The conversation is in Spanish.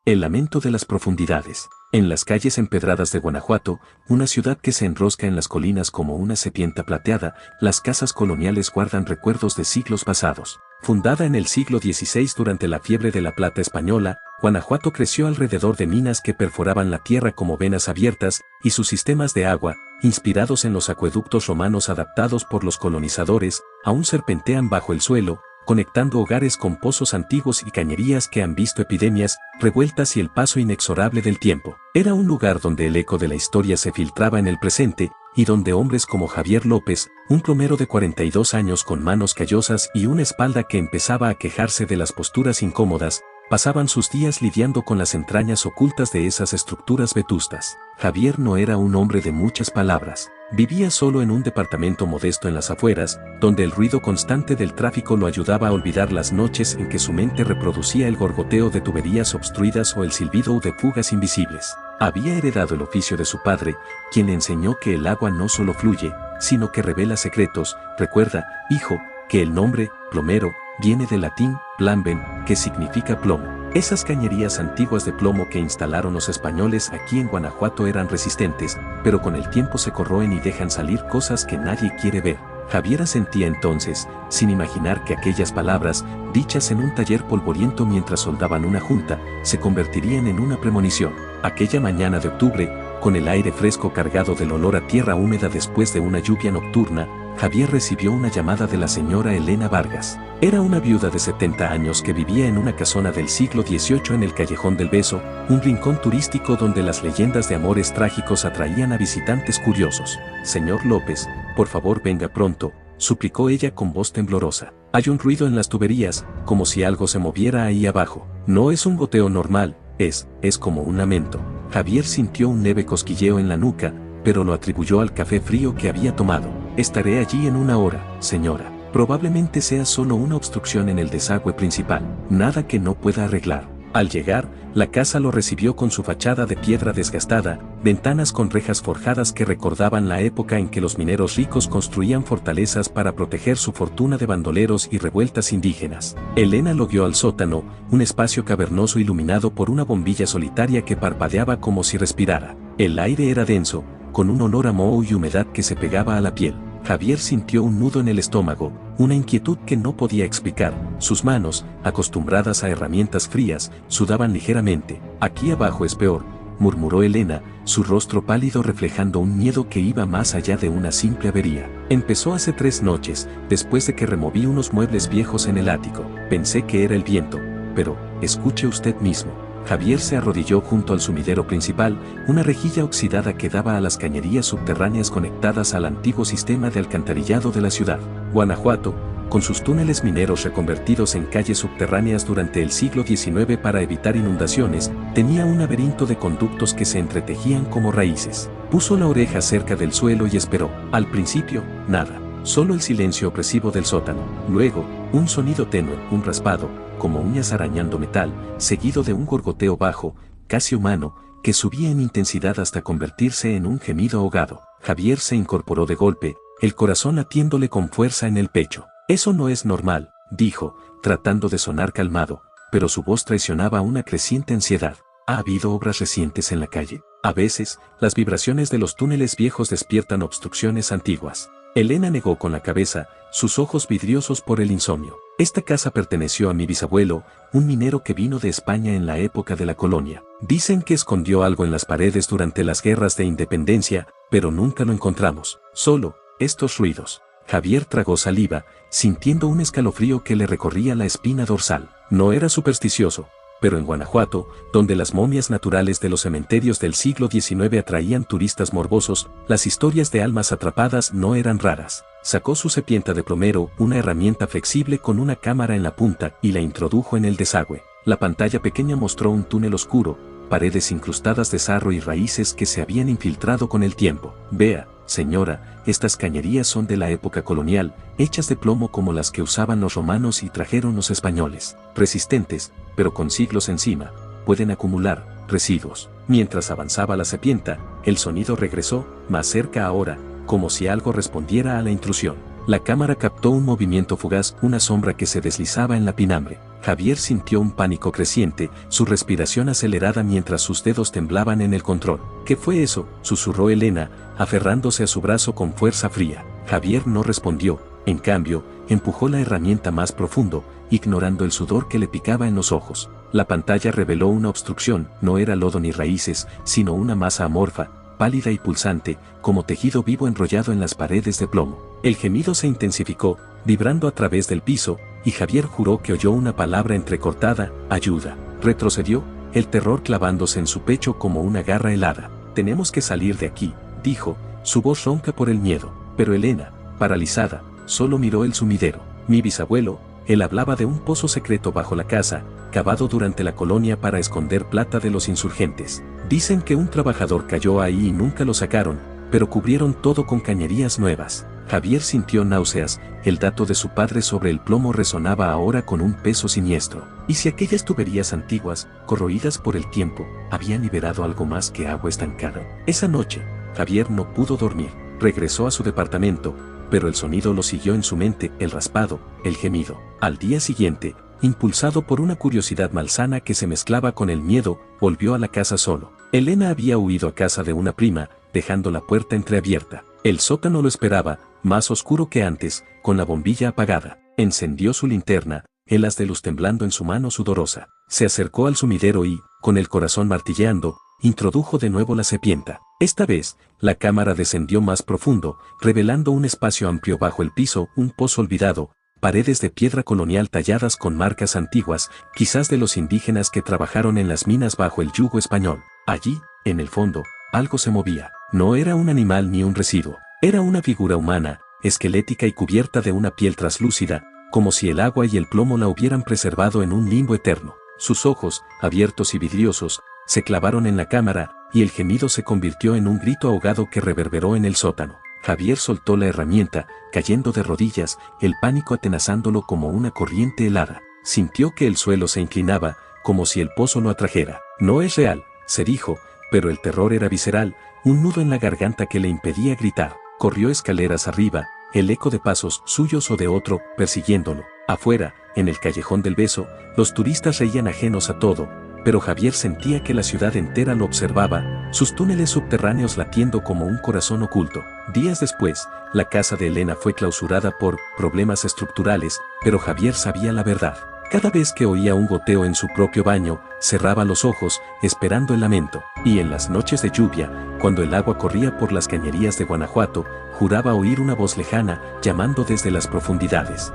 El lamento de las profundidades. En las calles empedradas de Guanajuato, una ciudad que se enrosca en las colinas como una serpiente plateada, las casas coloniales guardan recuerdos de siglos pasados. Fundada en el siglo XVI durante la fiebre de la plata española, Guanajuato creció alrededor de minas que perforaban la tierra como venas abiertas, y sus sistemas de agua, inspirados en los acueductos romanos adaptados por los colonizadores, aún serpentean bajo el suelo, conectando hogares con pozos antiguos y cañerías que han visto epidemias, revueltas y el paso inexorable del tiempo. Era un lugar donde el eco de la historia se filtraba en el presente, y donde hombres como Javier López, un plomero de 42 años con manos callosas y una espalda que empezaba a quejarse de las posturas incómodas, pasaban sus días lidiando con las entrañas ocultas de esas estructuras vetustas. Javier no era un hombre de muchas palabras. Vivía solo en un departamento modesto en las afueras, donde el ruido constante del tráfico lo ayudaba a olvidar las noches en que su mente reproducía el gorgoteo de tuberías obstruidas o el silbido de fugas invisibles. Había heredado el oficio de su padre, quien le enseñó que el agua no solo fluye, sino que revela secretos. Recuerda, hijo, que el nombre, plomero, viene del latín, plamben, que significa plomo. Esas cañerías antiguas de plomo que instalaron los españoles aquí en Guanajuato eran resistentes, pero con el tiempo se corroen y dejan salir cosas que nadie quiere ver. Javier asentía entonces, sin imaginar que aquellas palabras, dichas en un taller polvoriento mientras soldaban una junta, se convertirían en una premonición. Aquella mañana de octubre, con el aire fresco cargado del olor a tierra húmeda después de una lluvia nocturna, Javier recibió una llamada de la señora Elena Vargas. Era una viuda de 70 años que vivía en una casona del siglo XVIII en el Callejón del Beso, un rincón turístico donde las leyendas de amores trágicos atraían a visitantes curiosos. Señor López, por favor venga pronto, suplicó ella con voz temblorosa. Hay un ruido en las tuberías, como si algo se moviera ahí abajo. No es un goteo normal, es como un lamento. Javier sintió un leve cosquilleo en la nuca, pero lo atribuyó al café frío que había tomado. Estaré allí en una hora, señora. Probablemente sea solo una obstrucción en el desagüe principal, nada que no pueda arreglar. Al llegar, la casa lo recibió con su fachada de piedra desgastada, ventanas con rejas forjadas que recordaban la época en que los mineros ricos construían fortalezas para proteger su fortuna de bandoleros y revueltas indígenas. Elena lo guió al sótano, un espacio cavernoso iluminado por una bombilla solitaria que parpadeaba como si respirara. El aire era denso, con un olor a moho y humedad que se pegaba a la piel. Javier sintió un nudo en el estómago, una inquietud que no podía explicar. Sus manos, acostumbradas a herramientas frías, sudaban ligeramente. Aquí abajo es peor, murmuró Elena, su rostro pálido reflejando un miedo que iba más allá de una simple avería. Empezó hace 3 noches, después de que removí unos muebles viejos en el ático. Pensé que era el viento, pero, escuche usted mismo. Javier se arrodilló junto al sumidero principal, una rejilla oxidada que daba a las cañerías subterráneas conectadas al antiguo sistema de alcantarillado de la ciudad. Guanajuato, con sus túneles mineros reconvertidos en calles subterráneas durante el siglo XIX para evitar inundaciones, tenía un laberinto de conductos que se entretejían como raíces. Puso la oreja cerca del suelo y esperó. Al principio, nada. Solo el silencio opresivo del sótano. Luego, un sonido tenue, un raspado, como uñas arañando metal, seguido de un gorgoteo bajo, casi humano, que subía en intensidad hasta convertirse en un gemido ahogado. Javier se incorporó de golpe, el corazón latiéndole con fuerza en el pecho. Eso no es normal, dijo, tratando de sonar calmado, pero su voz traicionaba una creciente ansiedad. ¿Ha habido obras recientes en la calle? A veces, las vibraciones de los túneles viejos despiertan obstrucciones antiguas. Elena negó con la cabeza, sus ojos vidriosos por el insomnio. Esta casa perteneció a mi bisabuelo, un minero que vino de España en la época de la colonia. Dicen que escondió algo en las paredes durante las guerras de independencia, pero nunca lo encontramos. Solo, estos ruidos. Javier tragó saliva, sintiendo un escalofrío que le recorría la espina dorsal. No era supersticioso, pero en Guanajuato, donde las momias naturales de los cementerios del siglo XIX atraían turistas morbosos, las historias de almas atrapadas no eran raras. Sacó su serpiente de plomero, una herramienta flexible con una cámara en la punta, y la introdujo en el desagüe. La pantalla pequeña mostró un túnel oscuro, paredes incrustadas de sarro y raíces que se habían infiltrado con el tiempo. Vea, señora, estas cañerías son de la época colonial, hechas de plomo como las que usaban los romanos y trajeron los españoles. Resistentes, pero con siglos encima, pueden acumular residuos. Mientras avanzaba la serpiente, el sonido regresó, más cerca ahora, como si algo respondiera a la intrusión. La cámara captó un movimiento fugaz, una sombra que se deslizaba en la pinambre. Javier sintió un pánico creciente, su respiración acelerada mientras sus dedos temblaban en el control. ¿Qué fue eso?, susurró Elena, aferrándose a su brazo con fuerza fría. Javier no respondió, en cambio, empujó la herramienta más profundo, ignorando el sudor que le picaba en los ojos. La pantalla reveló una obstrucción, no era lodo ni raíces, sino una masa amorfa, pálida y pulsante, como tejido vivo enrollado en las paredes de plomo. El gemido se intensificó, vibrando a través del piso, y Javier juró que oyó una palabra entrecortada: ayuda. Retrocedió, el terror clavándose en su pecho como una garra helada. Tenemos que salir de aquí, dijo, su voz ronca por el miedo. Pero Elena, paralizada, solo miró el sumidero. Mi bisabuelo, él hablaba de un pozo secreto bajo la casa, cavado durante la colonia para esconder plata de los insurgentes. Dicen que un trabajador cayó ahí y nunca lo sacaron, pero cubrieron todo con cañerías nuevas. Javier sintió náuseas, el dato de su padre sobre el plomo resonaba ahora con un peso siniestro. ¿Y si aquellas tuberías antiguas, corroídas por el tiempo, habían liberado algo más que agua estancada? Esa noche, Javier no pudo dormir. Regresó a su departamento, pero el sonido lo siguió en su mente, el raspado, el gemido. Al día siguiente, impulsado por una curiosidad malsana que se mezclaba con el miedo, volvió a la casa solo. Elena había huido a casa de una prima, dejando la puerta entreabierta. El sótano lo esperaba, más oscuro que antes, con la bombilla apagada. Encendió su linterna, el haz de luz temblando en su mano sudorosa. Se acercó al sumidero y, con el corazón martilleando, introdujo de nuevo la serpienta. Esta vez, la cámara descendió más profundo, revelando un espacio amplio bajo el piso, un pozo olvidado, paredes de piedra colonial talladas con marcas antiguas, quizás de los indígenas que trabajaron en las minas bajo el yugo español. Allí, en el fondo, algo se movía. No era un animal ni un residuo. Era una figura humana, esquelética y cubierta de una piel traslúcida, como si el agua y el plomo la hubieran preservado en un limbo eterno. Sus ojos, abiertos y vidriosos, se clavaron en la cámara, y el gemido se convirtió en un grito ahogado que reverberó en el sótano. Javier soltó la herramienta, cayendo de rodillas, el pánico atenazándolo como una corriente helada. Sintió que el suelo se inclinaba, como si el pozo lo atrajera. No es real, se dijo, pero el terror era visceral, un nudo en la garganta que le impedía gritar. Corrió escaleras arriba, el eco de pasos suyos o de otro, persiguiéndolo. Afuera, en el callejón del beso, los turistas reían ajenos a todo, pero Javier sentía que la ciudad entera lo observaba, sus túneles subterráneos latiendo como un corazón oculto. Días después, la casa de Elena fue clausurada por problemas estructurales, pero Javier sabía la verdad. Cada vez que oía un goteo en su propio baño, cerraba los ojos, esperando el lamento. Y en las noches de lluvia, cuando el agua corría por las cañerías de Guanajuato, juraba oír una voz lejana, llamando desde las profundidades.